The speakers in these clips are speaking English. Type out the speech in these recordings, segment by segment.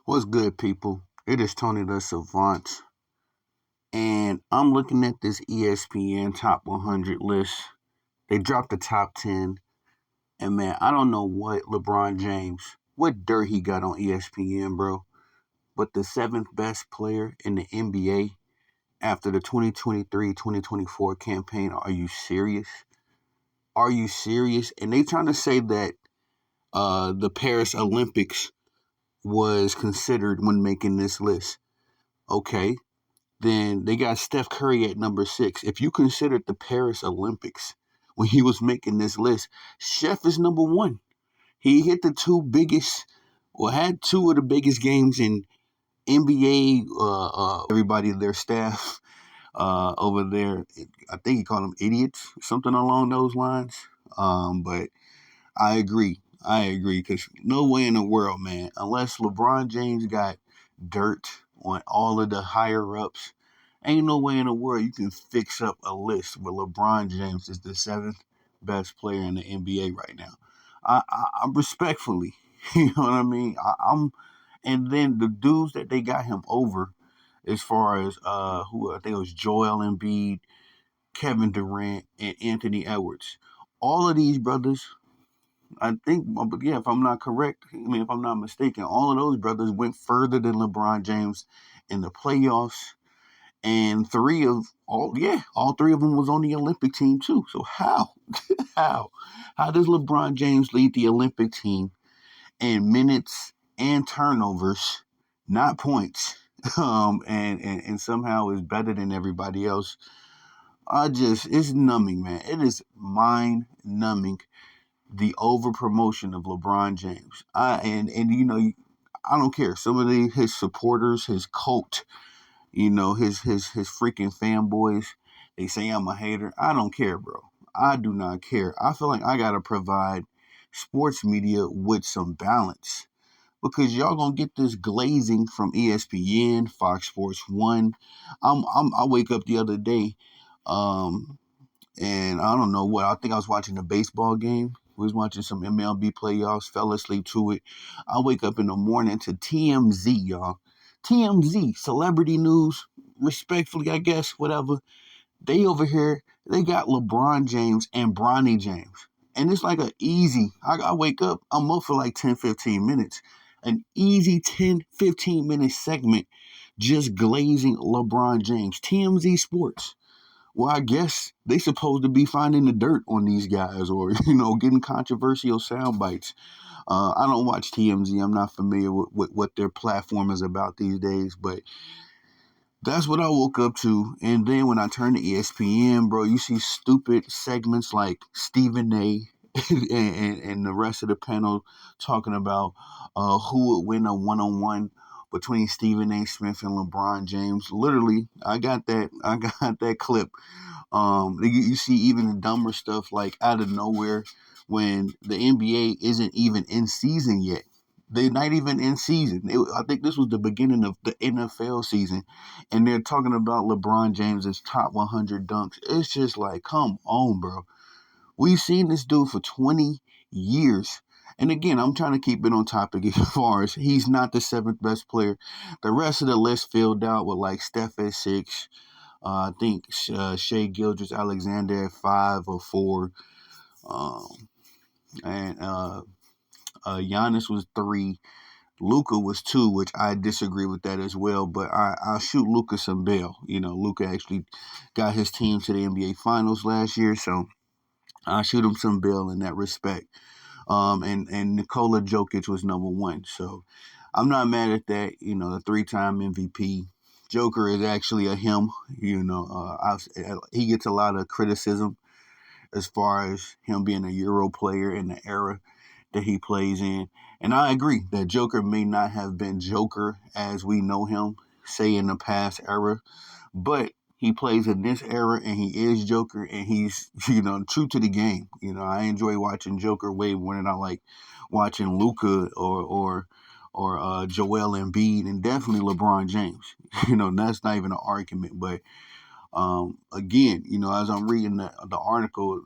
What's good, people? It is Tony the Savant, and I'm looking at this ESPN Top 100 list. They dropped the top 10, and man, I don't know what LeBron James, what dirt he got on ESPN, bro, but the seventh best player in the NBA after the 2023-2024 campaign. Are you serious? Are you serious? And they trying to say that the Paris Olympics was considered when making this list. Okay, then they got Steph Curry at number six. If you considered the Paris Olympics when he was making this list, Chef is number one. He hit the two biggest, or had two of the biggest games in NBA. Everybody, their staff over there, I think he called them idiots, something along those lines. But I agree. I agree because no way in the world, man, unless LeBron James got dirt on all of the higher ups, ain't no way in the world you can fix up a list where LeBron James is the seventh best player in the NBA right now. I'm respectfully, you know what I mean. And then the dudes that they got him over, as far as who I think it was Joel Embiid, Kevin Durant, and Anthony Edwards. All of these brothers, I think, yeah, if I'm not correct, I mean, if I'm not mistaken, all of those brothers went further than LeBron James in the playoffs, and all three of them was on the Olympic team too. So how, how does LeBron James lead the Olympic team in minutes and turnovers, not points, and somehow is better than everybody else? It's numbing, man. It is mind numbing the over promotion of LeBron James. And you know, I don't care. Some of his supporters, his cult, his freaking fanboys, they say I'm a hater. I don't care, bro. I do not care. I feel like I gotta provide sports media with some balance because y'all gonna get this glazing from ESPN, Fox Sports One. I wake up the other day, um, and I don't know what. I think I was watching a baseball game. We was watching some MLB playoffs. Fell asleep to it. I wake up in the morning to TMZ, y'all. TMZ, celebrity news. Respectfully, I guess, whatever. They over here, they got LeBron James and Bronny James. And it's like a easy, I wake up, I'm up for like 10, 15 minutes. An easy 10, 15-minute segment just glazing LeBron James. TMZ Sports. Well, I guess they supposed to be finding the dirt on these guys, or getting controversial sound bites. I don't watch TMZ. I'm not familiar with what their platform is about these days, but that's what I woke up to. And then when I turned to ESPN, bro, you see stupid segments like Stephen A. and the rest of the panel talking about who would win a one-on-one between Stephen A. Smith and LeBron James. Literally, I got that. I got that clip. You see even the dumber stuff like out of nowhere when the NBA isn't even in season yet. They're not even in season. I think this was the beginning of the NFL season, and they're talking about LeBron James's top 100 dunks. It's just like, come on, bro. We've seen this dude for 20 years. And again, I'm trying to keep it on topic as far as he's not the seventh best player. The rest of the list filled out with like Steph at six, I think Shea Gildress Alexander at five or four. Um, and Giannis was three. Luca was two, which I disagree with that as well. But I'll shoot Luca some bail. Luca actually got his team to the NBA Finals last year, so I'll shoot him some bail in that respect. And Nikola Jokic was number one. So I'm not mad at that. The three-time MVP. Joker is actually a him. He gets a lot of criticism as far as him being a Euro player in the era that he plays in. And I agree that Joker may not have been Joker as we know him, say in the past era, but he plays in this era and he is Joker and he's, true to the game. I enjoy watching Joker way more than I like watching Luca or Joel Embiid and definitely LeBron James. That's not even an argument. But again, as I'm reading the article,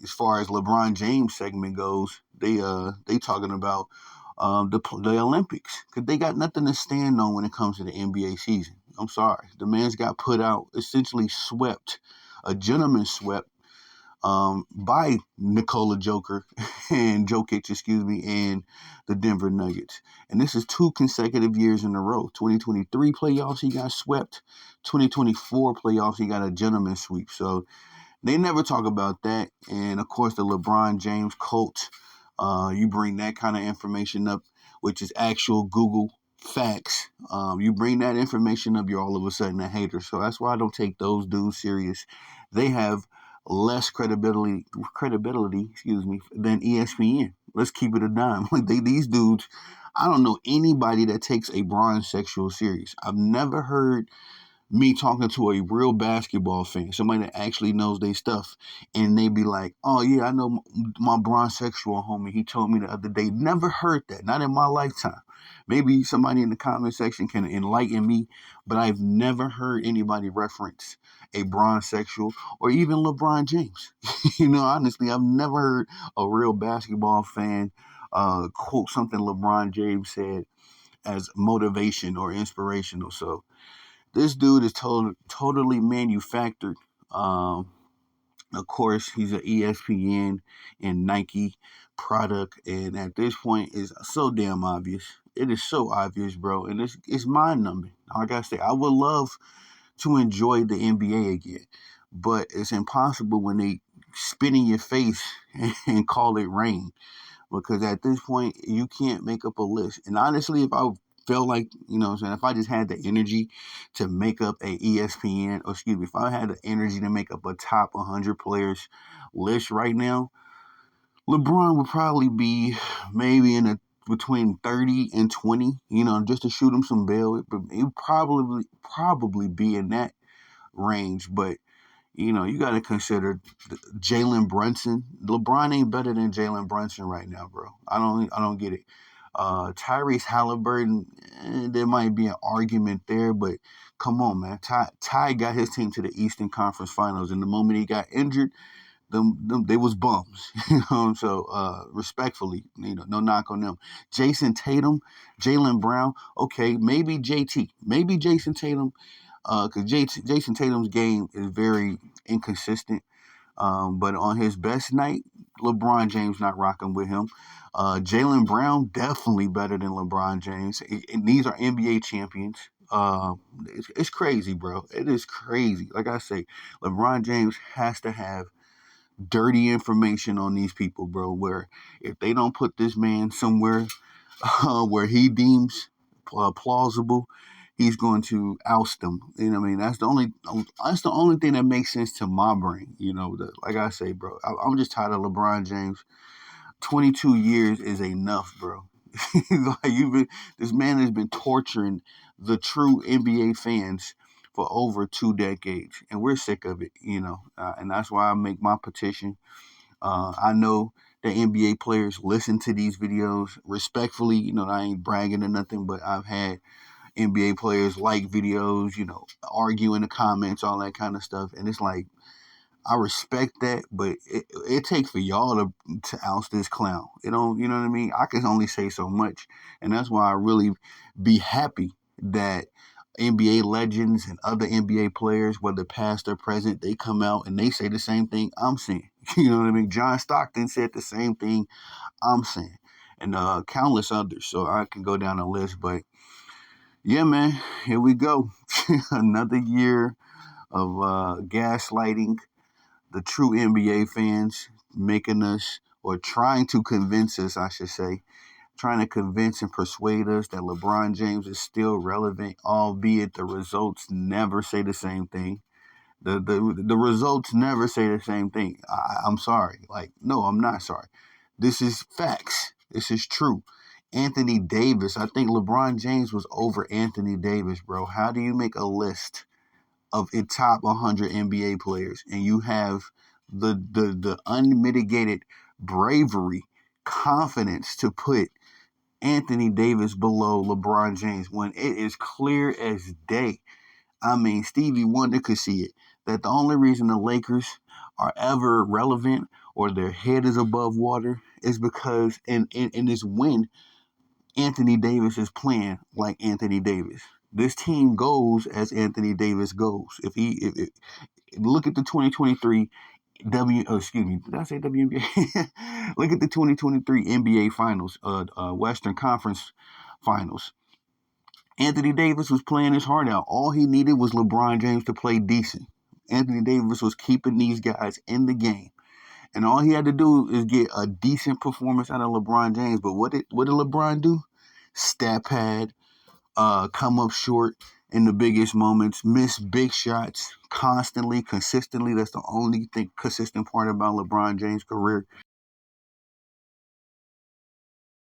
as far as LeBron James segment goes, they talking about the Olympics, because they got nothing to stand on when it comes to the NBA season. I'm sorry, the man's got put out, essentially swept, a gentleman swept by Nikola Jokic, and the Denver Nuggets. And this is 2 consecutive years in a row. 2023 playoffs, he got swept. 2024 playoffs, he got a gentleman sweep. So they never talk about that. And of course, the LeBron James cult. You bring that kind of information up, which is actual Google facts. You bring that information up, you're all of a sudden a hater. So that's why I don't take those dudes serious. They have less credibility, than ESPN. Let's keep it a dime. Like these dudes, I don't know anybody that takes a bronze sexual serious. I've never heard me talking to a real basketball fan, somebody that actually knows their stuff, and they be like, "Oh yeah, I know my bronzexual homie. He told me the other day." Never heard that, not in my lifetime. Maybe somebody in the comment section can enlighten me, but I've never heard anybody reference a bronzexual or even LeBron James. Honestly, I've never heard a real basketball fan quote something LeBron James said as motivation or inspirational. So this dude is totally manufactured. Um, of course, he's an ESPN and Nike product, and at this point, is so damn obvious. It is so obvious, bro, and it's mind numbing. Like I say, I would love to enjoy the NBA again, but it's impossible when they spit in your face and call it rain, because at this point you can't make up a list. And honestly, if I felt like, if I just had the energy to make up a ESPN, or excuse me, if I had the energy to make up a top 100 players list right now, LeBron would probably be maybe between 30 and 20, just to shoot him some bail. He would probably be in that range. But you got to consider Jalen Brunson. LeBron ain't better than Jalen Brunson right now, bro. I don't get it. Tyrese Halliburton, there might be an argument there, but come on, man. Ty got his team to the Eastern Conference Finals, and the moment he got injured, them they was bums. So respectfully, no knock on them. Jason Tatum, Jaylen Brown, okay, maybe JT, maybe Jason Tatum, because Jason Tatum's game is very inconsistent. But on his best night, LeBron James not rocking with him. Jaylen Brown definitely better than LeBron James. And these are NBA champions. It's crazy, bro. It is crazy. Like I say, LeBron James has to have dirty information on these people, bro. Where if they don't put this man somewhere where he deems plausible, he's going to oust them. That's the only thing that makes sense to my brain. Like I say, bro, I'm just tired of LeBron James. 22 years is enough, bro. This man has been torturing the true NBA fans for over 2 decades, and we're sick of it. And that's why I make my petition. I know the NBA players listen to these videos respectfully. I ain't bragging or nothing, but I've had NBA players like videos, argue in the comments, all that kind of stuff. And it's like, I respect that, but it takes for y'all to oust this clown. It don't, you know what I mean? I can only say so much. And that's why I really be happy that NBA legends and other NBA players, whether past or present, they come out and they say the same thing I'm saying. You know what I mean? John Stockton said the same thing I'm saying, and countless others. So I can go down the list, but yeah, man, here we go. Another year of gaslighting the true NBA fans, making us, or trying to convince us, I should say, trying to convince and persuade us that LeBron James is still relevant, albeit the results never say the same thing. The results never say the same thing. I'm sorry. Like, no, I'm not sorry. This is facts. This is true. Anthony Davis. I think LeBron James was over Anthony Davis, bro. How do you make a list of a top 100 NBA players and you have the unmitigated bravery, confidence to put Anthony Davis below LeBron James when it is clear as day? I mean, Stevie Wonder could see it. That the only reason the Lakers are ever relevant or their head is above water is because in this win, Anthony Davis is playing like Anthony Davis. This team goes as Anthony Davis goes. If look at the 2023 excuse me, did I say WNBA? Look at the 2023 NBA Finals, Western Conference Finals. Anthony Davis was playing his heart out. All he needed was LeBron James to play decent. Anthony Davis was keeping these guys in the game. And all he had to do is get a decent performance out of LeBron James. But what did LeBron do? Stat pad, come up short in the biggest moments, miss big shots constantly, consistently. That's the only thing consistent part about LeBron James' career.